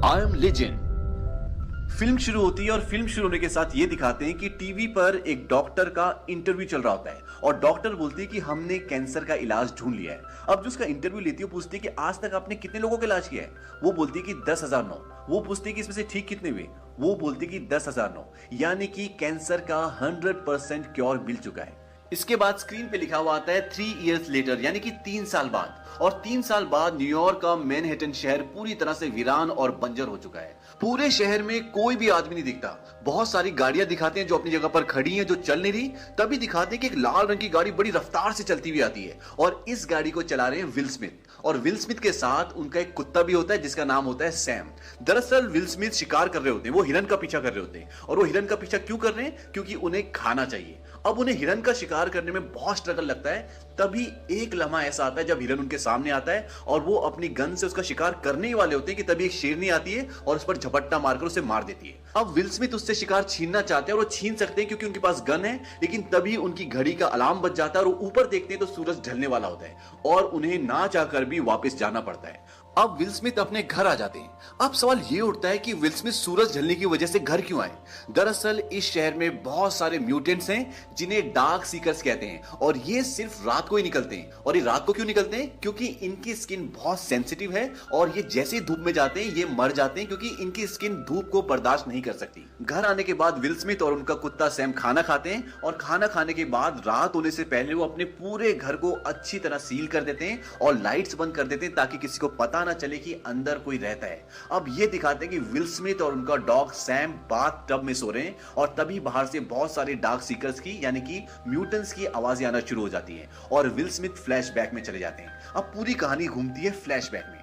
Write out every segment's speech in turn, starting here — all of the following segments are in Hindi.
I am legend. फिल्म शुरू होती है और फिल्म शुरू होने के साथ ये दिखाते हैं कि टीवी पर एक डॉक्टर का इंटरव्यू चल रहा होता है और डॉक्टर बोलती है कि हमने कैंसर का इलाज ढूंढ लिया है। अब जो उसका इंटरव्यू लेती है वो पूछती है कि आज तक आपने कितने लोगों का इलाज किया है। वो बोलती है कि 10,009। वो पूछती है कि इसमें से ठीक कितने हुए। वो बोलती है कि 10,009, यानी कि कैंसर का 100% क्योर मिल चुका है। इसके बाद स्क्रीन पे लिखा हुआ आता है 3 इयर्स लेटर, यानी कि 3 साल बाद। और 3 साल बाद न्यूयॉर्क का मैनहट्टन शहर पूरी तरह से वीरान और बंजर हो चुका है। पूरे शहर में कोई भी आदमी नहीं दिखता। बहुत सारी गाड़ियां दिखाते हैं जो अपनी जगह पर खड़ी हैं, जो चल नहीं रही। तभी दिखाते हैं कि एक लाल रंग की गाड़ी बड़ी रफ्तार से चलती हुई आती है और इस गाड़ी को चला रहे हैं विल स्मिथ। और विल स्मिथ के साथ उनका एक कुत्ता भी होता है जिसका नाम होता है सैम। दरअसल विल स्मिथ शिकार कर रहे होते हैं, वो हिरन का पीछा कर रहे होते हैं। और वो हिरन का पीछा क्यों कर रहे हैं? क्योंकि उन्हें खाना चाहिए। अब उन्हें हिरन का शिकार करने में बहुत स्ट्रगल लगता है। तभी एक लम्हा ऐसा आता है जब हिरन उनके सामने आता है और वो अपनी गन से उसका शिकार करने ही वाले होते हैं कि तभी एक शेरनी आती है और उस पर झपट्टा मारकर उसे मार देती है। अब विल स्मिथ उससे शिकार छीनना चाहते हैं और वो छीन सकते हैं क्योंकि उनके पास गन है, लेकिन तभी उनकी घड़ी का अलार्म बज जाता है और वो ऊपर देखते हैं तो सूरज ढलने वाला होता है और उन्हें ना चाहकर भी वापस जाना पड़ता है। अब विल स्मिथ अपने घर आ जाते हैं। अब सवाल ये उठता है कि विल स्मिथ सूरज ढलने की वजह से घर क्यों आए? दरअसल इस शहर में बहुत सारे म्यूटेंट्स हैं जिन्हें डार्क सीकर्स कहते हैं और ये सिर्फ रात को ही निकलते हैं। और ये रात को क्यों निकलते हैं? क्योंकि इनकी स्किन बहुत सेंसिटिव है और ये जैसे ही धूप में जाते हैं ये मर जाते हैं क्योंकि इनकी स्किन धूप को बर्दाश्त नहीं कर सकती। घर आने के बाद विल स्मिथ और उनका कुत्ता सैम खाना खाते हैं और खाना खाने के बाद रात होने से पहले वो अपने पूरे घर को अच्छी तरह सील कर देते हैं और लाइट्स बंद कर देते हैं ताकि किसी को पता ना चले कि अंदर कोई रहता है। अब ये दिखाते हैं कि विल स्मिथ और उनका डॉग सैम बाथ टब में सो रहे हैं और तभी बाहर से बहुत सारे डार्क सीकर्स की यानी कि म्यूटेंट्स की आवाजें आना शुरू हो जाती हैं और विल स्मिथ फ्लैशबैक में चले जाते हैं। अब पूरी कहानी घूमती है फ्लैशबैक में।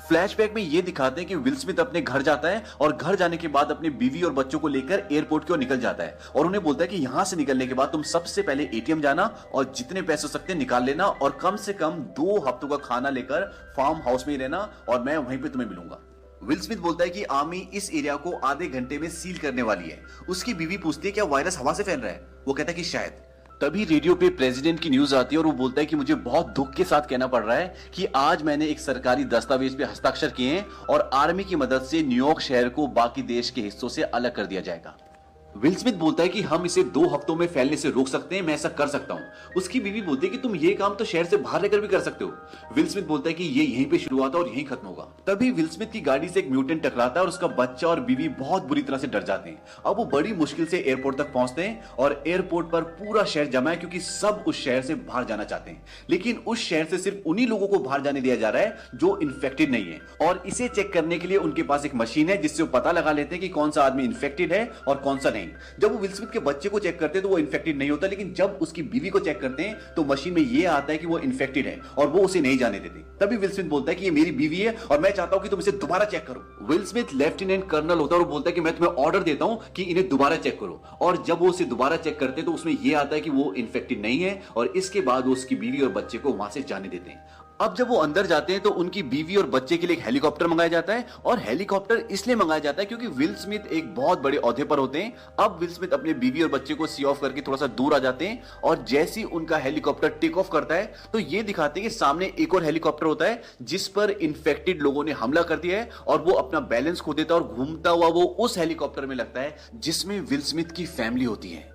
फ्लैशबैक में ये दिखाते हैं कि विल स्मिथ अपने घर जाता है और घर जाने के बाद अपनी बीवी और बच्चों को लेकर एयरपोर्ट की ओर निकल जाता है और उन्हें बोलता है कि यहां से निकलने के बाद तुम सबसे पहले एटीएम जाना और जितने पैसे हो सकते हैं निकाल लेना और कम से कम 2 हफ्तों का खाना लेकर फार्म हाउस में ही रहना और मैं वहीं पे तुम्हें मिलूंगा। विल स्मिथ बोलता है कि आर्मी इस एरिया को आधे घंटे में सील करने वाली है। उसकी बीवी पूछती है क्या वायरस हवा से फैल रहा है? वो कहता है कि शायद। तभी रेडियो पे प्रेसिडेंट की न्यूज आती है और वो बोलता है कि मुझे बहुत दुख के साथ कहना पड़ रहा है कि आज मैंने एक सरकारी दस्तावेज पे हस्ताक्षर किए हैं और आर्मी की मदद से न्यूयॉर्क शहर को बाकी देश के हिस्सों से अलग कर दिया जाएगा। विल स्मिथ बोलता है कि हम इसे 2 हफ्तों में फैलने से रोक सकते हैं, मैं ऐसा कर सकता हूं। उसकी बीवी बोलती है कि तुम ये काम तो शहर से बाहर रहकर भी कर सकते हो। विल स्मिथ बोलता है कि ये यहीं पे शुरू हुआ था और यहीं खत्म होगा। तभी विल स्मिथ की गाड़ी से एक म्यूटेंट टकराता है और उसका बच्चा और बीवी बहुत बुरी तरह से डर जाते हैं। अब वो बड़ी मुश्किल से एयरपोर्ट तक पहुंचते हैं और एयरपोर्ट पर पूरा शहर जमा है क्योंकि सब उस शहर से बाहर जाना चाहते हैं, लेकिन उस शहर से सिर्फ उन्हीं लोगों को बाहर जाने दिया जा रहा है जो इन्फेक्टेड नहीं है। और इसे चेक करने के लिए उनके पास एक मशीन है जिससे वो पता लगा लेते हैं कि कौन सा आदमी इन्फेक्टेड है और कौन सा नहीं। जब वो विल स्मिथ के बच्चे को चेक करते हैं तो वो इन्फेक्टेड नहीं होता, लेकिन जब उसकी बीवी को चेक करते हैं तो मशीन में ये आता है कि वो इन्फेक्टेड है और वो उसे नहीं जाने देते। तभी विल स्मिथ बोलता है कि ये मेरी बीवी है और मैं चाहता हूं कि तुम इसे दोबारा चेक करो। विल स्मिथ लेफ्टिनेंट कर्नल होता है और बोलता है कि मैं तुम्हें ऑर्डर देता हूं कि इन्हें दोबारा चेक करो। और जब वो उसे दोबारा चेक करते हैं तो उसमें यह आता है कि वो इन्फेक्टेड नहीं है और इसके बाद वो उसकी बीवी और बच्चे को वहां से जाने देते हैं। अब जब वो अंदर जाते हैं तो उनकी बीवी और बच्चे के लिए एक हेलीकॉप्टर मंगाया जाता है और हेलीकॉप्टर इसलिए मंगाया जाता है क्योंकि विल स्मिथ एक बहुत बड़े ओहदे पर होते हैं। अब विल स्मिथ अपने बीवी और बच्चे को सी ऑफ करके थोड़ा सा दूर आ जाते हैं और जैसे ही उनका हेलीकॉप्टर टेक ऑफ करता है तो ये दिखाते हैं कि सामने एक और हेलीकॉप्टर होता है जिस पर इन्फेक्टेड लोगों ने हमला कर दिया है और वो अपना बैलेंस खो देता है और घूमता हुआ वो उस हेलीकॉप्टर में लगता है जिसमें विल स्मिथ की फैमिली होती है।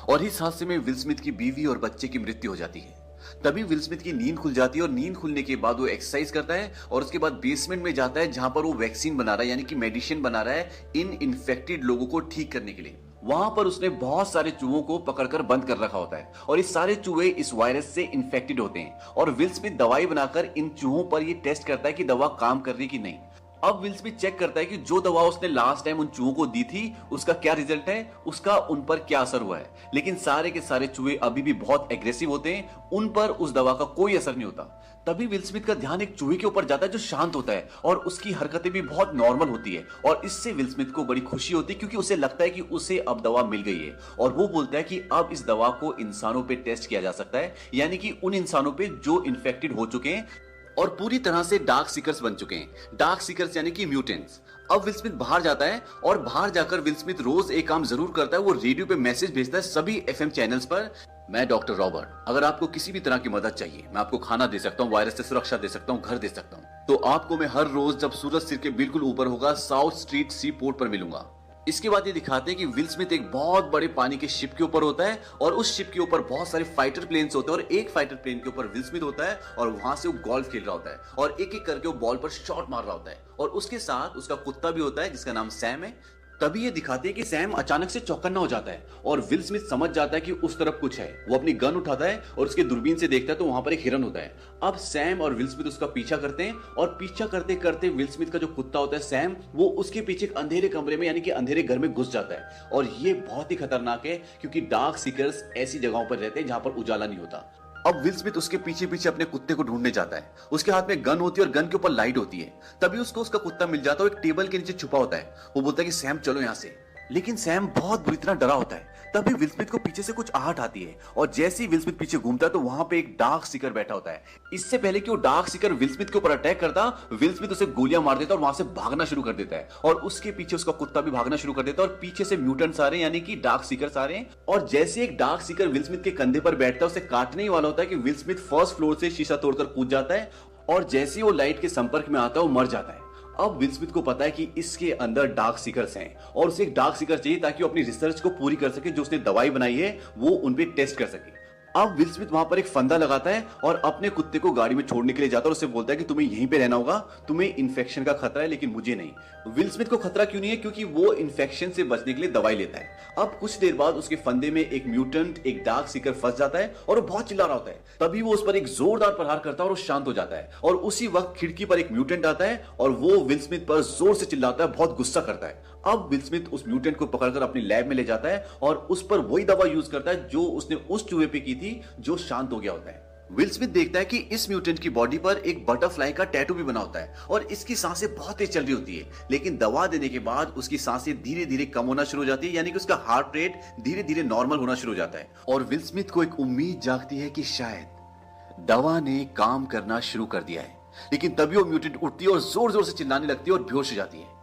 और इस हादसे में विल स्मिथ की बीवी और बच्चे की मृत्यु हो जाती है। तभी विल स्मिथ की नींद खुल जाती है और नींद खुलने के बाद वो एक्सरसाइज करता है और उसके बाद बेसमेंट में जाता है जहां पर वो वैक्सीन बना रहा है, यानी कि मेडिसिन बना रहा है इन इन्फेक्टेड लोगों को ठीक करने के लिए। वहां पर उसने बहुत सारे चूहों को पकड़कर बंद कर रखा होता है और ये सारे चूहे इस वायरस से इन्फेक्टेड होते हैं और विल स्मिथ दवाई बनाकर इन चूहों पर ये टेस्ट करता है कि दवा काम कर रही कि नहीं। अब विल स्मिथ चेक करता है कि जो दवा उसने लास्ट टाइम उन चूहों को दी थी उसका क्या रिजल्ट है, उसका उन पर क्या असर हुआ है। लेकिन सारे के सारे चूहे अभी भी बहुत एग्रेसिव होते हैं, उन पर उस दवा का कोई असर नहीं होता। तभी विल स्मिथ का ध्यान एक चूहे के ऊपर जाता है जो शांत होता है और उसकी हरकतें भी बहुत नॉर्मल होती है और इससे विल स्मिथ को बड़ी खुशी होती है क्योंकि उसे लगता है कि उसे अब दवा मिल गई है और वो बोलता है कि अब इस दवा को इंसानों पे टेस्ट किया जा सकता है, यानी कि उन इंसानों पे जो इन्फेक्टेड हो चुके हैं और पूरी तरह से डार्क सीकर्स बन चुके हैं। डार्क सीकर्स यानी कि म्यूटेंट्स। अब विल स्मिथ बाहर जाता है और बाहर जाकर विल स्मिथ रोज एक काम जरूर करता है, वो रेडियो पे मैसेज भेजता है सभी एफएम चैनल्स पर मैं डॉक्टर रॉबर्ट, अगर आपको किसी भी तरह की मदद चाहिए, मैं आपको खाना दे सकता हूँ, वायरस से सुरक्षा दे सकता हूँ, घर दे सकता हूँ। तो आपको मैं हर रोज जब सूरज सिर के बिल्कुल ऊपर होगा साउथ स्ट्रीट सी पोर्ट पर मिलूंगा। इसके बाद ये दिखाते हैं कि विल स्मिथ एक बहुत बड़े पानी के शिप के ऊपर होता है और उस शिप के ऊपर बहुत सारे फाइटर प्लेन्स होते हैं और एक फाइटर प्लेन के ऊपर विल स्मिथ होता है और वहां से वो गोल्फ खेल रहा होता है और एक एक करके वो बॉल पर शॉट मार रहा होता है और उसके साथ उसका कुत्ता भी होता है जिसका नाम सैम है। तभी ये दिखाते हैं कि सैम अचानक से चौकन्ना हो जाता है और विल स्मिथ समझ जाता है कि उस तरफ कुछ है। वो अपनी गन उठाता है और उसके दूरबीन से देखता है तो वहां पर एक हिरन होता है। अब सैम और विल स्मिथ उसका पीछा करते हैं और पीछा करते करते विल स्मिथ का जो कुत्ता होता है सैम, वो उसके पीछे एक अंधेरे कमरे में यानी कि अंधेरे घर में घुस जाता है। और ये बहुत ही खतरनाक है क्योंकि डार्क सीकर्स ऐसी जगहों पर रहते हैं जहां पर उजाला नहीं होता। अब विल स्मिथ उसके पीछे पीछे अपने कुत्ते को ढूंढने जाता है। उसके हाथ में गन होती है और गन के ऊपर लाइट होती है। तभी उसको उसका कुत्ता मिल जाता है, एक टेबल के नीचे छुपा होता है। वो बोलता है कि सैम चलो यहाँ से, लेकिन सैम बहुत बुरी तरह डरा होता है। तभी विल स्मिथ को पीछे से कुछ आहट आती है और जैसे ही विल स्मिथ पीछे घूमता है तो वहां पे एक डार्क सीकर बैठा होता है। इससे पहले कि वो डार्क सीकर विल स्मिथ के ऊपर अटैक करता, विल स्मिथ उसे गोलियां मार देता और वहां से भागना शुरू कर देता है और उसके पीछे उसका कुत्ता भी भागना शुरू कर देता है और पीछे से म्यूटेंट्स आ रहे हैं यानी कि डार्क सीकर्स आ रहे हैं। और जैसे एक डार्क सीकर विल स्मिथ के कंधे पर बैठता है, उसे काटने ही वाला होता है कि विल स्मिथ फर्स्ट फ्लोर से शीशा तोड़कर कूद जाता है और जैसे ही वो लाइट के संपर्क में आता है वो मर जाता है। अब विल स्मिथ को पता है कि इसके अंदर डार्क सीकर्स हैं और उसे एक डार्क सीकर चाहिए ताकि वो अपनी रिसर्च को पूरी कर सके, जो उसने दवाई बनाई है वो उन पे टेस्ट कर सके। अब विल स्मिथ वहां पर एक फंदा लगाता है और अपने कुत्ते को गाड़ी में छोड़ने के लिए जाता है और उससे बोलता है कि तुम्हें यहीं पे रहना होगा, तुम्हें इन्फेक्शन का खतरा है लेकिन मुझे नहीं। विल स्मिथ को खतरा क्यों नहीं है? क्योंकि वो इन्फेक्शन से बचने के लिए दवाई लेता है। अब कुछ देर बाद उसके फंदे में एक म्यूटेंट, एक डार्क सीकर फंस जाता है और वो बहुत चिल्ला रहा होता है। तभी वो उस पर एक जोरदार प्रहार करता है और वो शांत हो जाता है और उसी वक्त खिड़की पर एक म्यूटेंट आता है और वो विल स्मिथ पर जोर से चिल्लाता है, बहुत गुस्सा करता है। अब विल स्मिथ उस म्यूटेंट को पकड़कर अपनी लैब में ले जाता है और उस पर वही दवा यूज करता है जो उसने उस चूहे पे की थी जो शांत हो गया होता है। विल स्मिथ देखता है कि इस म्यूटेंट की बॉडी पर एक बटरफ्लाई का टैटू भी बना होता है और इसकी सांसें बहुत तेज चल रही होती है, लेकिन दवा देने के बाद उसकी सांसें धीरे धीरे कम होना शुरू हो जाती है यानी कि उसका हार्ट रेट धीरे धीरे नॉर्मल होना शुरू हो जाता है। और विल स्मिथ को एक उम्मीद जागती है कि शायद दवा ने काम करना शुरू कर दिया है। लेकिन तभी वो म्यूटेंट उठती है और जोर जोर से चिल्लाने लगती है और बेहोश हो जाती है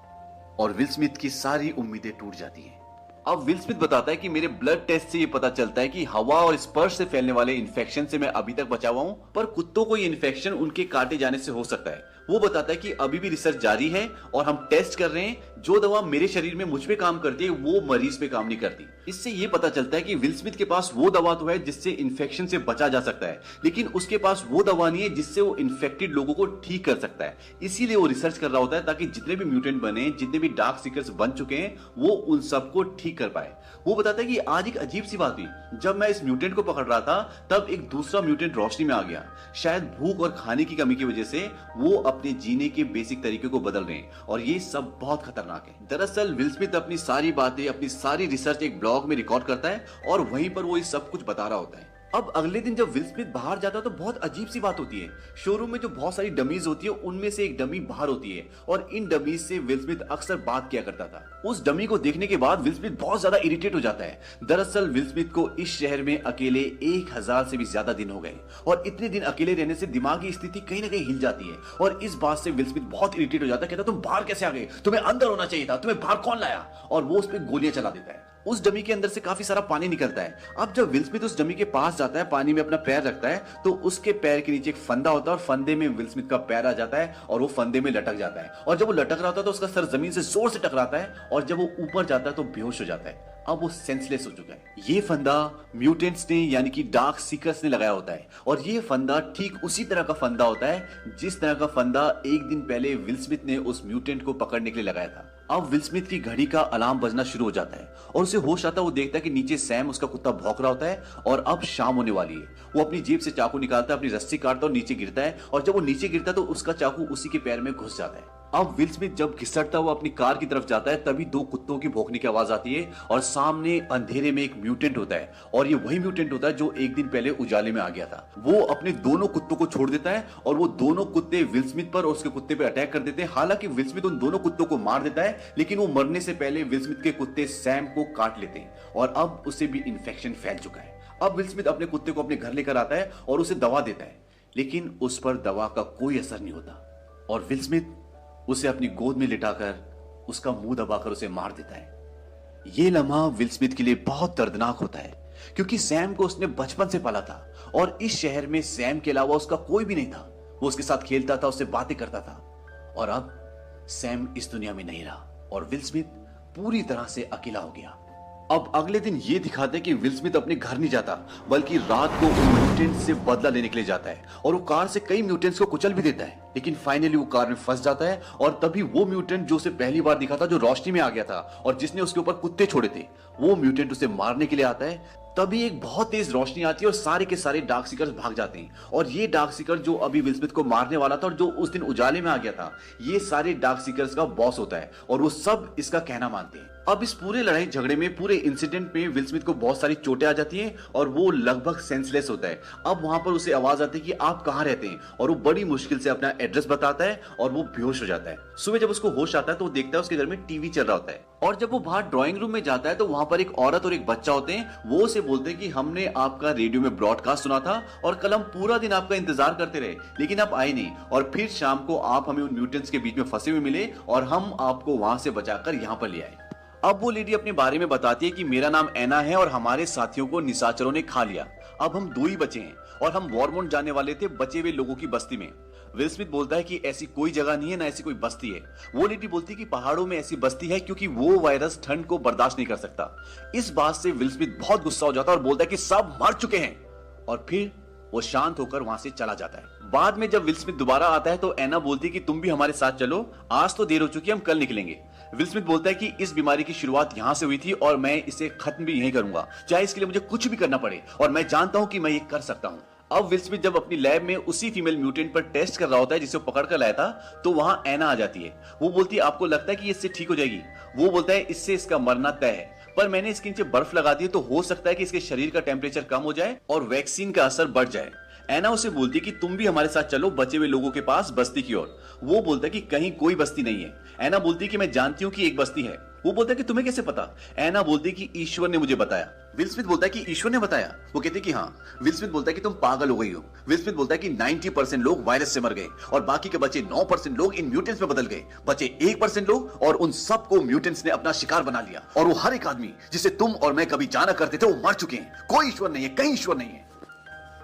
और विल स्मिथ की सारी उम्मीदें टूट जाती हैं। अब विल स्मिथ बताता है कि मेरे ब्लड टेस्ट से ये पता चलता है कि हवा और स्पर्श से फैलने वाले इन्फेक्शन से मैं अभी तक बचा हुआ हूं, पर कुत्तों को ये इन्फेक्शन उनके काटे जाने से हो सकता है। वो बताता है कि अभी भी रिसर्च जारी है और हम टेस्ट कर रहे हैं, जो दवा मेरे शरीर में मुझ पे काम करती है वो मरीज पे काम नहीं करती। इससे ये पता चलता है कि विल स्मिथ के पास वो दवा तो है जिससे इन्फेक्शन से बचा जा सकता है, लेकिन उसके पास वो दवा नहीं है जिससे वो इन्फेक्टेड लोगों को ठीक कर सकता है। इसीलिए वो रिसर्च कर रहा होता है ताकि जितने भी म्यूटेंट बने, जितने भी डार्क सीकर्स बन चुके हैं, वो उन सबको ठीक कर पाए। वो बताता है कि आज एक अजीब सी बात हुई, जब मैं इस म्यूटेंट को पकड़ रहा था तब एक दूसरा म्यूटेंट रोशनी में आ गया। शायद भूख और खाने की कमी की वजह से वो अपने जीने के बेसिक तरीके को बदल रहे हैं और ये सब बहुत खतरनाक है। दरअसल विल स्मिथ अपनी सारी बातें, अपनी सारी रिसर्च एक ब्लॉग में रिकॉर्ड करता है और वहीं पर वो ये सब कुछ बता रहा होता है। अब अगले दिन जब विल स्मिथ बाहर जाता है तो बहुत अजीब सी बात होती है। शोरूम में जो बहुत सारी डमीज होती है उनमें से एक डमी बाहर होती है और इन डमीज से विल स्मिथ अक्सर बात किया करता था। उस डमी को देखने के बाद विल स्मिथ बहुत ज्यादा इरिटेट हो जाता है। दरअसल विल स्मिथ को इस शहर में अकेले 1000 से भी ज्यादा दिन हो गए और इतने दिन अकेले रहने से दिमागी स्थिति कहीं ना कहीं हिल जाती है और इस बात से विल स्मिथ बहुत इरिटेट हो जाता है। कहता तुम बाहर कैसे आ गए, तुम्हें अंदर होना चाहिए था, तुम्हें बाहर कौन लाया, और वो उस पर गोलियां चला देता है। उस डमी के अंदर से काफी सारा पानी निकलता है। अब जब विल स्मिथ उस डमी के पास जाता है, पानी में अपना पैर रखता है तो उसके पैर के नीचे एक फंदा होता है और फंदे में विल स्मिथ का पैर आ जाता है और वो फंदे में लटक जाता है और जब वो लटक रहा होता है तो उसका सर जमीन से जोर से टकराता है और जब वो ऊपर जाता है तो बेहोश हो जाता है। अब वो सेंसलेस हो चुका है। ये फंदा म्यूटेंट्स ने यानी कि डार्क सीकर्स ने लगाया होता है और ये फंदा ठीक उसी तरह का फंदा होता है जिस तरह का फंदा एक दिन पहले विल स्मिथ ने उस म्यूटेंट को पकड़ने के लिए लगाया था। अब विल स्मिथ की घड़ी का अलार्म बजना शुरू हो जाता है और उसे होश आता है। वो देखता है कि नीचे सैम, उसका कुत्ता, भौंक रहा होता है और अब शाम होने वाली है। वो अपनी जेब से चाकू निकालता है, अपनी रस्सी काटता है और नीचे गिरता है और जब वो नीचे गिरता है तो उसका चाकू उसी के पैर में घुस जाता है। अब विल स्मिथ जब घिसटता हुआ अपनी कार की तरफ जाता है तभी 2 कुत्तों की भौंकने की आवाज आती है और सामने अंधेरे में एक म्यूटेंट होता है और ये वही म्यूटेंट होता है जो एक दिन पहले उजाले में आ गया था। वो अपने दोनों कुत्तों को छोड़ देता है और वो दोनों कुत्ते विल स्मिथ पर और उसके कुत्ते पे अटैक कर देते हैं। हालांकि विल स्मिथ उन दोनों कुत्तों को मार देता है लेकिन वो मरने से पहले विल स्मिथ के कुत्ते सैम को काट लेते हैं और अब उसे भी इन्फेक्शन फैल चुका है। अब विल स्मिथ अपने कुत्ते को अपने घर लेकर आता है और उसे दवा देता है, लेकिन उस पर दवा का कोई असर नहीं होता और विल स्मिथ उसे अपनी गोद में लिटाकर उसका मुंह दबाकर उसे मार देता है। यह लम्हा विल स्मिथ के लिए बहुत दर्दनाक होता है क्योंकि सैम को उसने बचपन से पाला था और इस शहर में सैम के अलावा उसका कोई भी नहीं था। वो उसके साथ खेलता था, उससे बातें करता था। और अब सैम इस दुनिया में नहीं रहा और विल स्मिथ पूरी तरह से अकेला हो गया। अब अगले दिन ये दिखाते हैं कि विल स्मिथ अपने घर नहीं जाता, बल्कि रात को उन म्यूटेंट्स से बदला लेने के लिए जाता है और वो कार से कई म्यूटेंट्स को कुचल भी देता है। लेकिन फाइनली वो कार में फंस जाता है और तभी वो म्यूटेंट जो उसे पहली बार दिखा था, जो रोशनी में आ गया था और जिसने उसके ऊपर कुत्ते छोड़े थे, वो म्यूटेंट उसे मारने के लिए आता है। तभी एक बहुत तेज रोशनी आती है और सारे के सारे डार्क सीकर्स भाग जाते हैं। और ये डार्क सीकर जो अभी विल स्मिथ को मारने वाला था और जो उस दिन उजाले में आ गया था, ये सारे डार्क सीकर्स का बॉस होता है और वो सब इसका कहना मानते हैं। अब इस पूरे लड़ाई झगड़े में, पूरे इंसिडेंट में विल स्मिथ को बहुत सारी चोटें आ जाती हैं और वो लगभग सेंसलेस होता है। अब वहां पर उसे आवाज आती है कि आप कहां रहते हैं, और वो बड़ी मुश्किल से अपना एड्रेस बताता है और वो बेहोश हो जाता है। सुबह जब उसको होश आता है तो वो देखता है उसके घर में टीवी चल रहा होता है। और जब वो बाहर ड्राइंग रूम में जाता है तो वहां पर एक औरत और एक बच्चा होते हैं। वो उसे बोलते हैं कि हमने आपका रेडियो में ब्रॉडकास्ट सुना था और कल हम पूरा दिन आपका इंतजार करते रहे, लेकिन आप आए नहीं, और फिर शाम को आप हमें उन म्यूटेंट्स के बीच में फंसे हुए मिले और हम आपको वहां से बचाकर यहाँ पर ले आए। अब वो लेडी अपने बारे में बताती है कि मेरा नाम एना है और हमारे साथियों को निशाचरों ने खा लिया। अब हम 2 ही बचे हैं और हम वॉरमोंट जाने वाले थे बचे हुए लोगों की बस्ती में। विल स्मिथ बोलता है कि ऐसी कोई जगह नहीं है, ना ऐसी कोई बस्ती है। वो लेडी बोलती है कि पहाड़ों में ऐसी बस्ती है क्योंकि वो वायरस ठंड को बर्दाश्त नहीं कर सकता। इस बात से विल स्मिथ बहुत गुस्सा हो जाता है और बोलता है कि सब मर चुके हैं, और फिर वो शांत होकर वहां से चला जाता है। बाद में जब विल स्मिथ दोबारा आता है तो एना बोलती है कि तुम भी हमारे साथ चलो, आज तो देर हो चुकी है, हम कल निकलेंगे। विल स्मिथ बोलता है कि इस बीमारी की शुरुआत यहां से हुई थी और मैं इसे खत्म भी यहीं करूंगा, चाहे इसके लिए मुझे कुछ भी करना पड़े, और मैं जानता हूं कि मैं ये कर सकता हूं। अब विल स्मिथ जब अपनी लैब में उसी फीमेल म्यूटेंट पर टेस्ट कर रहा होता है जिसे वो पकड़ कर लाया था, तो वहां एना आ जाती है। वो बोलती है आपको लगता है कि इससे ठीक हो जाएगी? वो बोलता है इससे इसका मरना तय है, पर मैंने इसके नीचे बर्फ लगा दी है तो हो सकता है कि इसके शरीर का टेम्परेचर कम हो जाए और वैक्सीन का असर बढ़ जाए। एना उसे बोलती है कि तुम भी हमारे साथ चलो बचे हुए लोगों के पास बस्ती की ओर। वो बोलता है कि कहीं कोई बस्ती नहीं है। एना बोलती है कि मैं जानती हूँ कि एक बस्ती है। वो बोलता है कि तुम्हें कैसे पता? एना बोलती है कि ईश्वर ने मुझे बताया। विल स्मिथ बोलता है कि ईश्वर ने बताया? वो कहते हैं कि हाँ। विल स्मिथ बोलता है कि तुम पागल हो गई हो। विल स्मिथ बोलता है कि 90% लोग वायरस से मर गए और बाकी के बचे 9% लोग इन म्यूटेंट्स में बदल गए। बचे 1% लोग और उन सबको म्यूटेंट्स ने अपना शिकार बना लिया, और वो हर एक आदमी जिसे तुम और मैं कभी जाना करते थे वो मर चुके हैं। कोई ईश्वर नहीं है, कहीं ईश्वर नहीं है।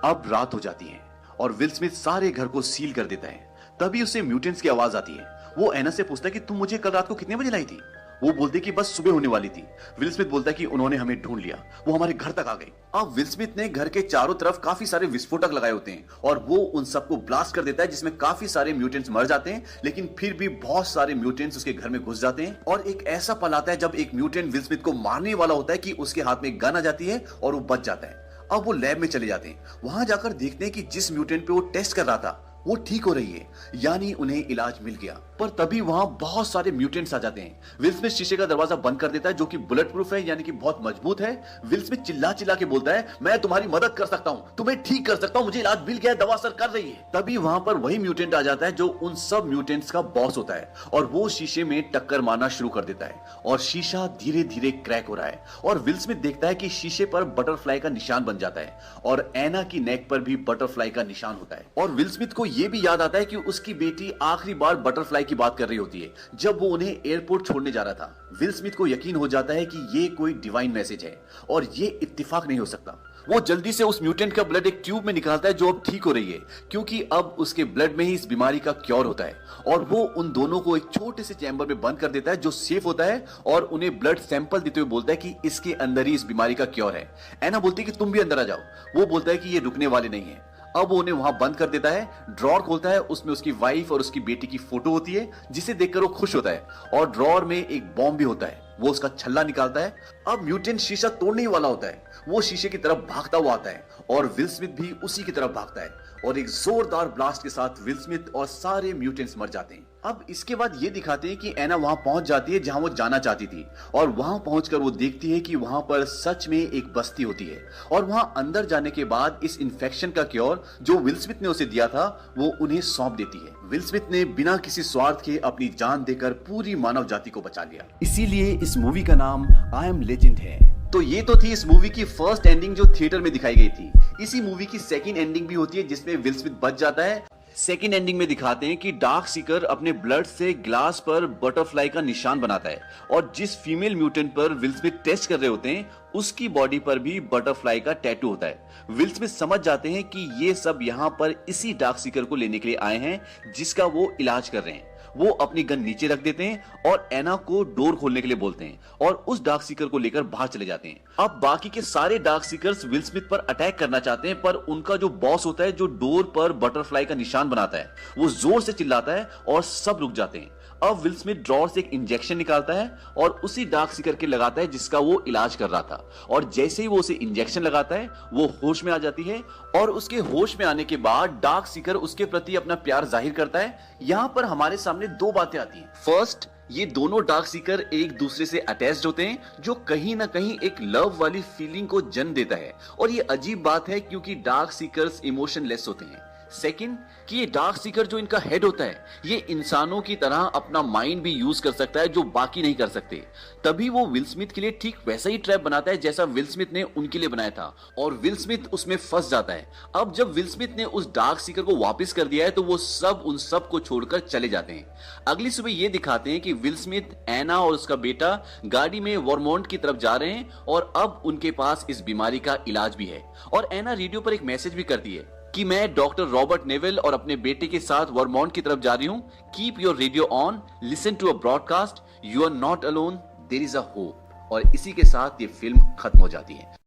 अब रात हो जाती है और विल स्मिथ सारे घर को सील कर देता है। तभी उसे म्यूटेंट्स की आवाज आती है। वो एना से पूछता है कि तुम मुझे कल रात को कितने बजे लाई थी? वो बोलती कि बस सुबह होने वाली थी। विल स्मिथ बोलता है कि उन्होंने हमें ढूंढ लिया, वो हमारे घर तक आ गई। अब विल स्मिथ ने घर के चारों तरफ काफी सारे विस्फोटक लगाए होते हैं और वो उन सबको ब्लास्ट कर देता है, जिसमें काफी सारे म्यूटेंट्स मर जाते हैं, लेकिन फिर भी बहुत सारे म्यूटेंट्स उसके घर में घुस जाते हैं। और एक ऐसा पल आता है जब एक म्यूटेंट विल स्मिथ को मारने वाला होता है कि उसके हाथ में एक गन आ जाती है और वो बच जाता है। अब वो लैब में चले जाते हैं। वहां जाकर देखते हैं कि जिस म्यूटेंट पे वो टेस्ट कर रहा था वो ठीक हो रही है, यानी उन्हें इलाज मिल गया। पर तभी वहां बहुत सारे म्यूटेंट्स आ जाते हैं। विल स्मिथ शीशे का दरवाजा बंद कर देता है, जो कि बुलेट प्रूफ है, यानी कि बहुत मजबूत है। विल स्मिथ चिल्ला चिल्ला के बोलता है मैं तुम्हारी मदद कर सकता हूं, तुम्हें ठीक कर सकता हूं, मुझे इलाज मिल गया है, दवा असर कर रही है। तभी वहां पर वही म्यूटेंट आ जाता है जो उन सब म्यूटेंट्स का बॉस होता है, और वो शीशे में टक्कर मारना शुरू कर देता है और शीशा धीरे धीरे क्रैक हो रहा है। और विल स्मिथ देखता है कि शीशे पर बटरफ्लाई का निशान बन जाता है और एना की नेक पर भी बटरफ्लाई का निशान होता है। और विल स्मिथ को यह भी याद आता है कि उसकी बेटी आखिरी बार बटरफ्लाई की बात कर रही होती है जब वो उन्हें एयरपोर्ट छोड़ने जा रहा था। विल स्मिथ को यकीन हो जाता है कि ये कोई डिवाइन मैसेज है और ये इत्तेफाक नहीं हो सकता। वो जल्दी से उस म्यूटेंट का ब्लड एक ट्यूब में निकालता है जो अब ठीक हो रही है, क्योंकि अब उसके ब्लड में ही इस बीमारी का क्योर होता है। और वो उन दोनों को एक छोटे से चैम्बर में बंद कर देता है जो सेफ होता है, और उन्हें ब्लड सैंपल देते हुए बोलता है कि इसके अंदर ही इस बीमारी का क्योर है। एना बोलती है कि तुम भी अंदर आ जाओ। वो बोलता है कि ये रुकने वाले नहीं है। अब वो उन्हें वहां बंद कर देता है। ड्रॉर खोलता है, उसमें उसकी वाइफ और उसकी बेटी की फोटो होती है, जिसे देखकर वो खुश होता है। और ड्रॉर में एक बॉम्ब भी होता है। वो उसका छल्ला निकालता है। अब म्यूटेंट शीशा तोड़ने ही वाला होता है। वो शीशे की तरफ भागता हुआ आता है और विल स्मिथ भी उसी की तरफ भागता है, और एक जोरदार ब्लास्ट के साथ विल स्मिथ और सारे म्यूटेंट्स मर जाते हैं। अब इसके बाद ये दिखाते हैं कि एना वहां पहुंच जाती है जहां वो जाना चाहती थी, और वहां पहुंचकर वो देखती है कि वहां पर सच में एक बस्ती होती है। और वहां अंदर जाने के बाद इस इन्फेक्शन का क्योर जो विल स्मिथ ने उसे दिया था वो उन्हें सौंप देती है। विल स्मिथ ने बिना किसी स्वार्थ के अपनी जान देकर पूरी मानव जाति को बचा लिया। इसीलिए इस मूवी का नाम आई एम लेजेंड है। तो ये तो थी इस मूवी की फर्स्ट एंडिंग जो थिएटर में दिखाई गई थी। इसी मूवी की सेकंड एंडिंग भी होती है जिसमें विल स्मिथ बच जाता है। सेकेंड एंडिंग में दिखाते हैं कि डार्क सीकर अपने ब्लड से ग्लास पर बटरफ्लाई का निशान बनाता है और जिस फीमेल म्यूटेंट पर विल स्मिथ टेस्ट कर रहे होते हैं उसकी बॉडी पर भी बटरफ्लाई का टैटू होता है। विल स्मिथ समझ जाते हैं कि ये सब यहाँ पर इसी डार्क सीकर को लेने के लिए आए हैं जिसका वो इलाज कर रहे हैं। वो अपनी गन नीचे रख देते हैं और एना को डोर खोलने के लिए बोलते हैं और उस डार्क सीकर को लेकर बाहर चले जाते हैं। अब बाकी के सारे डार्क सीकर्स विल स्मिथ पर अटैक करना चाहते हैं, पर उनका जो बॉस होता है, जो डोर पर बटरफ्लाई का निशान बनाता है, वो जोर से चिल्लाता है और सब रुक जाते हैं। अब विल स्मिथ ड्रॉर से एक इंजेक्शन निकालता है और उसी डार्क सीकर के लगाता है जिसका वो इलाज कर रहा था, और जैसे ही वो उसे इंजेक्शन लगाता है वो होश में आ जाती है और उसके होश में आने के बाद डार्क सीकर उसके प्रति अपना प्यार जाहिर करता है। यहाँ पर हमारे सामने दो बातें आती हैं। फर्स्ट, ये दोनों डार्क सीकर एक दूसरे से अटैच्ड होते हैं जो कहीं ना कहीं एक लव वाली फीलिंग को जन्म देता है, और ये अजीब बात है क्योंकि डार्क सीकर्स इमोशनलेस होते हैं। सेकंड, कि ये डार्क सीकर जो इनका हेड होता है ये इंसानों की तरह अपना माइंड भी यूज कर सकता है जो बाकी नहीं कर सकते। तभी वो विल स्मिथ के लिए ठीक वैसा ही ट्रैप बनाता है जैसा विल स्मिथ ने उनके लिए बनाया था, और विल स्मिथ उसमें फंस जाता है। अब जब विल स्मिथ ने उस डार्क सीकर को वापस कर दिया है तो वो सब उन सब को छोड़कर चले जाते हैं। अगली सुबह ये दिखाते हैं कि विल स्मिथ, एना और उसका बेटा गाड़ी में वर्मोंट की तरफ जा रहे हैं और अब उनके पास इस बीमारी का इलाज भी है। और एना रेडियो पर एक मैसेज भी करती है कि मैं डॉक्टर रॉबर्ट नेविल और अपने बेटे के साथ वर्मोंट की तरफ जा रही हूं। Keep your radio on, listen to a broadcast, you are not alone, there is a hope. और इसी के साथ ये फिल्म खत्म हो जाती है।